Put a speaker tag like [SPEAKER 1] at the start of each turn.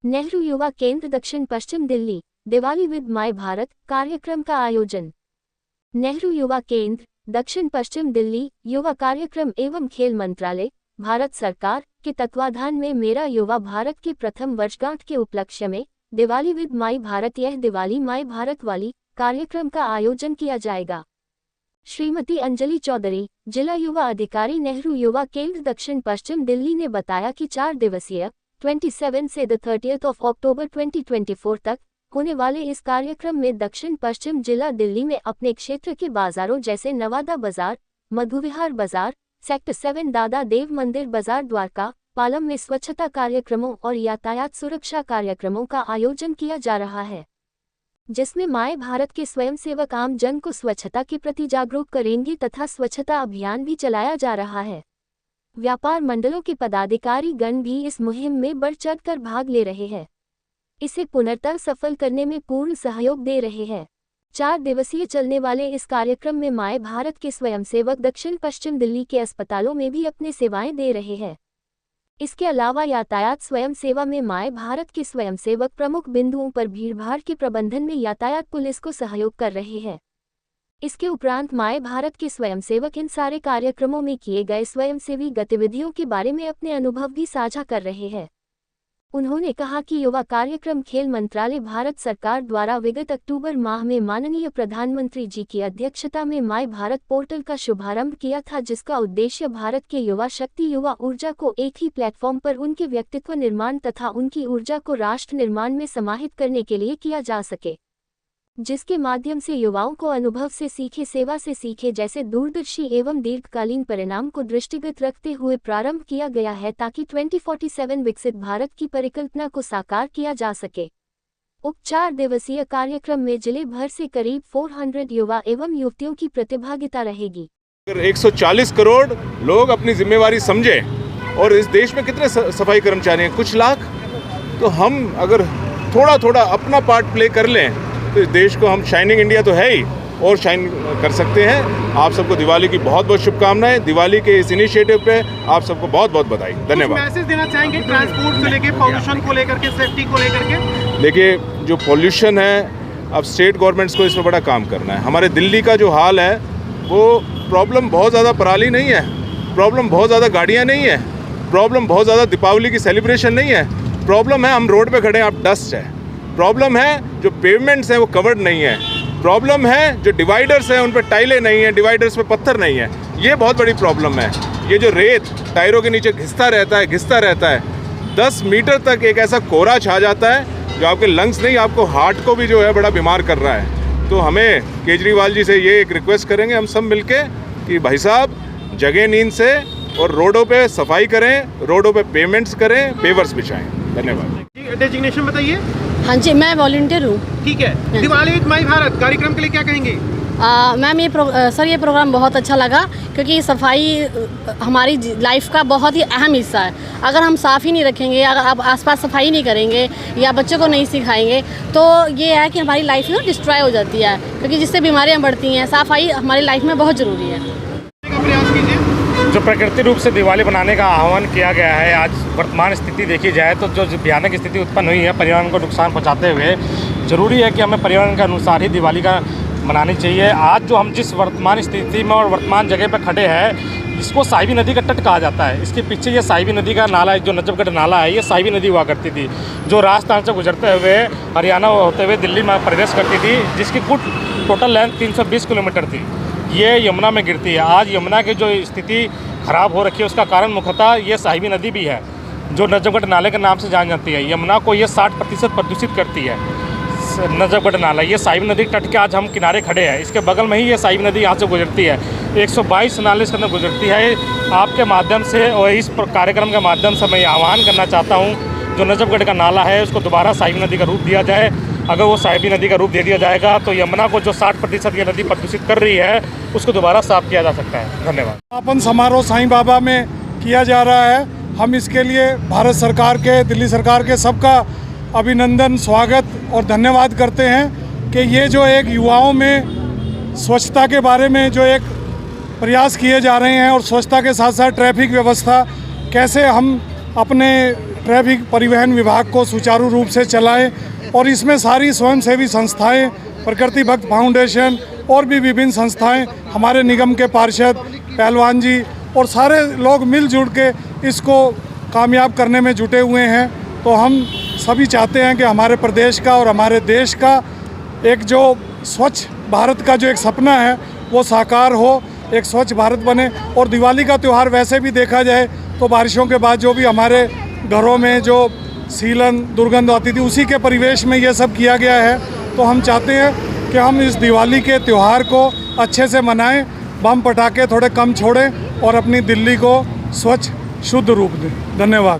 [SPEAKER 1] नेहरू युवा केंद्र दक्षिण पश्चिम दिल्ली, दिवाली विद माय भारत कार्यक्रम का आयोजन। नेहरू युवा केंद्र दक्षिण पश्चिम दिल्ली युवा कार्यक्रम एवं खेल मंत्रालय, भारत सरकार के तत्वाधान में मेरा युवा भारत के प्रथम वर्षगांठ के उपलक्ष्य में दिवाली विद माय भारत यह दिवाली माय भारत वाली कार्यक्रम का आयोजन किया जाएगा। श्रीमती अंजलि चौधरी, जिला युवा अधिकारी नेहरू युवा केंद्र दक्षिण पश्चिम दिल्ली ने बताया कि 4 दिवसीय 27 से 30 अक्टूबर 2024 तक होने वाले इस कार्यक्रम में दक्षिण पश्चिम जिला दिल्ली में अपने क्षेत्र के बाजारों जैसे नवादा बाजार, मधुविहार बाजार, सेक्टर 7 दादा देव मंदिर बाजार, द्वारका, पालम में स्वच्छता कार्यक्रमों और यातायात सुरक्षा कार्यक्रमों का आयोजन किया जा रहा है, जिसमें माय भारत के स्वयंसेवक आम जन को स्वच्छता के प्रति जागरूक करेंगे तथा स्वच्छता अभियान भी चलाया जा रहा है। व्यापार मंडलों के पदाधिकारी गण भी इस मुहिम में बढ़ चढ़कर भाग ले रहे हैं, इसे पूर्णतः सफल करने में पूर्ण सहयोग दे रहे हैं। 4 दिवसीय चलने वाले इस कार्यक्रम में माय भारत के स्वयंसेवक दक्षिण पश्चिम दिल्ली के अस्पतालों में भी अपनी सेवाएं दे रहे हैं। इसके अलावा यातायात स्वयं सेवा में माय भारत के स्वयंसेवक प्रमुख बिंदुओं पर भीड़भाड़ के प्रबंधन में यातायात पुलिस को सहयोग कर रहे हैं। इसके उपरांत माय भारत के स्वयंसेवक इन सारे कार्यक्रमों में किए गए स्वयंसेवी गतिविधियों के बारे में अपने अनुभव भी साझा कर रहे हैं। उन्होंने कहा कि युवा कार्यक्रम खेल मंत्रालय भारत सरकार द्वारा विगत अक्टूबर माह में माननीय प्रधानमंत्री जी की अध्यक्षता में माय भारत पोर्टल का शुभारंभ किया था, जिसका उद्देश्य भारत के युवा शक्ति युवा ऊर्जा को एक ही प्लेटफॉर्म पर उनके व्यक्तित्व निर्माण तथा उनकी ऊर्जा को राष्ट्र निर्माण में समाहित करने के लिए किया जा सके, जिसके माध्यम से युवाओं को अनुभव से सीखे सेवा से सीखे जैसे दूरदर्शी एवं दीर्घकालीन परिणाम को दृष्टिगत रखते हुए प्रारंभ किया गया है, ताकि 2047 विकसित भारत की परिकल्पना को साकार किया जा सके। उक्त 4 दिवसीय कार्यक्रम में जिले भर से करीब 400 युवा एवं युवतियों की प्रतिभागिता रहेगी।
[SPEAKER 2] 140 करोड़ लोग अपनी जिम्मेवारी समझे और इस देश में कितने सफाई कर्मचारी हैं, कुछ लाख, तो हम अगर थोड़ा थोड़ा अपना पार्ट प्ले कर लें तो इस देश को हम शाइनिंग इंडिया तो है ही और शाइन कर सकते हैं। आप सबको दिवाली की बहुत बहुत शुभकामनाएं। दिवाली के इस इनिशिएटिव पे आप सबको बहुत बहुत बधाई, धन्यवाद।
[SPEAKER 3] मैसेज देना चाहेंगे ट्रांसपोर्ट को लेकर, पॉल्यूशन को लेकर के, सेफ्टी को लेकर के?
[SPEAKER 2] देखिए, जो पॉल्यूशन है अब स्टेट गवर्नमेंट्स को इस पर बड़ा काम करना है। हमारे दिल्ली का जो हाल है वो प्रॉब्लम बहुत ज़्यादा पराली नहीं है, प्रॉब्लम बहुत ज़्यादा गाड़ियाँ नहीं है, प्रॉब्लम बहुत ज़्यादा दीपावली की सेलिब्रेशन नहीं है, प्रॉब्लम है हम रोड पे खड़े हैं आप डस्ट है, प्रॉब्लम है जो पेवमेंट्स हैं वो कवर्ड नहीं है, प्रॉब्लम है जो डिवाइडर्स हैं उन पर टाइलें नहीं है, डिवाइडर्स पे पत्थर नहीं है, ये बहुत बड़ी प्रॉब्लम है। ये जो रेत टायरों के नीचे घिसता रहता है 10 मीटर तक एक ऐसा कोहरा छा जाता है जो आपके लंग्स नहीं आपको हार्ट को भी जो है बड़ा बीमार कर रहा है। तो हमें केजरीवाल जी से ये एक रिक्वेस्ट करेंगे हम सब मिलके कि भाई साहब जगह नींद से और रोडों पे सफाई करें, रोडों पे पेमेंट्स करें, पेवर्स बिछाएं। धन्यवाद।
[SPEAKER 3] डेजिग्नेशन बताइए।
[SPEAKER 4] हाँ जी, मैं वॉलंटियर हूँ।
[SPEAKER 3] ठीक है, दिवाली विद माय भारत कार्यक्रम के लिए क्या कहेंगे?
[SPEAKER 4] मैम ये प्रोग्राम बहुत अच्छा लगा, क्योंकि सफाई हमारी लाइफ का बहुत ही अहम हिस्सा है। अगर हम साफ़ ही नहीं रखेंगे, अगर आप आसपास सफाई नहीं करेंगे या बच्चों को नहीं सिखाएंगे तो ये है कि हमारी लाइफ में डिस्ट्रॉय हो जाती है, क्योंकि जिससे बीमारियाँ बढ़ती हैं। सफाई हमारी लाइफ में बहुत ज़रूरी है।
[SPEAKER 3] प्रयास कीजिए।
[SPEAKER 5] जो प्राकृतिक रूप से दिवाली बनाने का आह्वान किया गया है, आज वर्तमान स्थिति देखी जाए तो जो भयानक स्थिति उत्पन्न हुई है पर्यावरण को नुकसान पहुंचाते हुए, ज़रूरी है कि हमें पर्यावरण के अनुसार ही दिवाली का मनानी चाहिए। आज जो हम जिस वर्तमान स्थिति में और वर्तमान जगह पर खड़े हैं, इसको साहिबी नदी का तट कहा जाता है। इसके पीछे ये साहिबी नदी का नाला है, जो नजफगढ़ नाला है, ये साहिबी नदी हुआ करती थी, जो राजस्थान से गुजरते हुए हरियाणा होते हुए दिल्ली में प्रवेश करती थी, जिसकी कुल टोटल लेंथ 320 किलोमीटर थी। ये यमुना में गिरती है। आज यमुना की जो स्थिति ख़राब हो रखी है उसका कारण मुख्यतः ये साहिबी नदी भी है, जो नजफगढ़ नाले के नाम से जानी जाती है। यमुना को ये 60% प्रदूषित करती है नजफगढ़ नाला। ये साहिबी नदी तट के आज हम किनारे खड़े हैं, इसके बगल में ही ये साहिबी नदी यहाँ से गुजरती है, 122 नाले इसके अंदर गुजरती है। आपके माध्यम से और इस कार्यक्रम के माध्यम से मैं ये आह्वान करना चाहता हूँ, जो नजफगढ़ का नाला है उसको दोबारा साहिबी नदी का रूप दिया जाए। अगर वो साहिबी नदी का रूप दे दिया जाएगा तो यमुना को जो 60% ये नदी प्रदूषित कर रही है उसको दोबारा साफ किया जा सकता है। धन्यवाद।
[SPEAKER 6] समापन समारोह साईं बाबा में किया जा रहा है। हम इसके लिए भारत सरकार के, दिल्ली सरकार के सबका अभिनंदन, स्वागत और धन्यवाद करते हैं कि ये जो एक युवाओं में स्वच्छता के बारे में जो एक प्रयास किए जा रहे हैं और स्वच्छता के साथ साथ ट्रैफिक व्यवस्था कैसे हम अपने ट्रैफिक परिवहन विभाग को सुचारू रूप से चलाएं और इसमें सारी स्वयंसेवी संस्थाएं, प्रकृति भक्त फाउंडेशन और भी विभिन्न संस्थाएं, हमारे निगम के पार्षद, पहलवान जी और सारे लोग मिलजुल के इसको कामयाब करने में जुटे हुए हैं। तो हम सभी चाहते हैं कि हमारे प्रदेश का और हमारे देश का एक जो स्वच्छ भारत का जो एक सपना है वो साकार हो, एक स्वच्छ भारत बने। और दिवाली का त्यौहार वैसे भी देखा जाए तो बारिशों के बाद जो भी हमारे घरों में जो सीलन दुर्गंध आती थी उसी के परिवेश में ये सब किया गया है। तो हम चाहते हैं कि हम इस दिवाली के त्यौहार को अच्छे से मनाएं, बम पटाखे थोड़े कम छोड़ें और अपनी दिल्ली को स्वच्छ शुद्ध रूप दें। धन्यवाद।